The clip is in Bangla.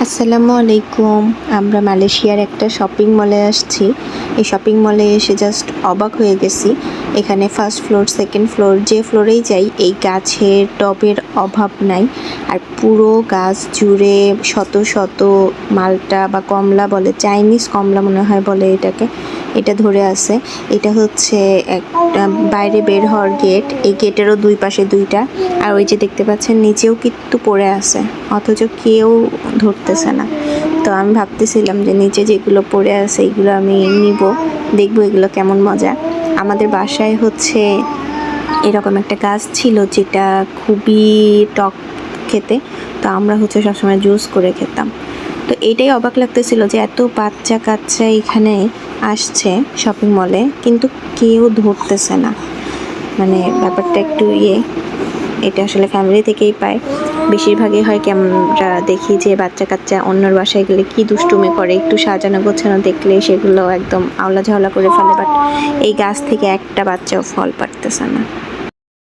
আসসালামু আলাইকুম। আমরা মালয়েশিয়ার একটা শপিং মলে আসছি। এই শপিং মলে এসে জাস্ট অবাক হয়ে গেছি। এখানে ফার্স্ট ফ্লোর, সেকেন্ড ফ্লোর, যে ফ্লোরেই যাই এই গাছের টবের অভাব নাই। আর পুরো গাছ জুড়ে শত শত মালটা বা কমলা বলে, চাইনিজ কমলা মনে হয় বলে এটাকে, এটা ধরে আছে। এটা হচ্ছে একটা বাইরে বের হওয়ার গেট। এই গেটেরও দুই পাশে দুইটা। আর ওই যে দেখতে পাচ্ছেন নিচেও কিন্তু পড়ে আছে, অথচ কেউ ধরতেছে না। তো আমি ভাবতেছিলাম যে নিচে যেগুলো পড়ে আছে এগুলো আমি নিব, দেখবো এগুলো কেমন মজা। আমাদের বাসায় হচ্ছে এরকম একটা গাছ ছিল যেটা খুবই টক খেতে, তো আমরা হচ্ছে সবসময় জুস করে খেতাম। তো এটাই অবাক লাগতেছিল যে এত বাচ্চা কাচ্চা এখানে আসছে শপিং মলে, কিন্তু কেউ ধরতেছে না। মানে ব্যাপারটা একটু এটা আসলে ফ্যামিলি থেকেই পায়। বেশিরভাগই হয় কি আমরা দেখি যে বাচ্চা কাচ্চা অন্যর বাসায় গেলে কি দুষ্টুমি করে, একটু সাজানো গোছানো দেখলে সেগুলো একদম আওলা ঝাওলা করে ফেলে, বাট এই গাছ থেকে একটা বাচ্চাও ফল পারতেছে না।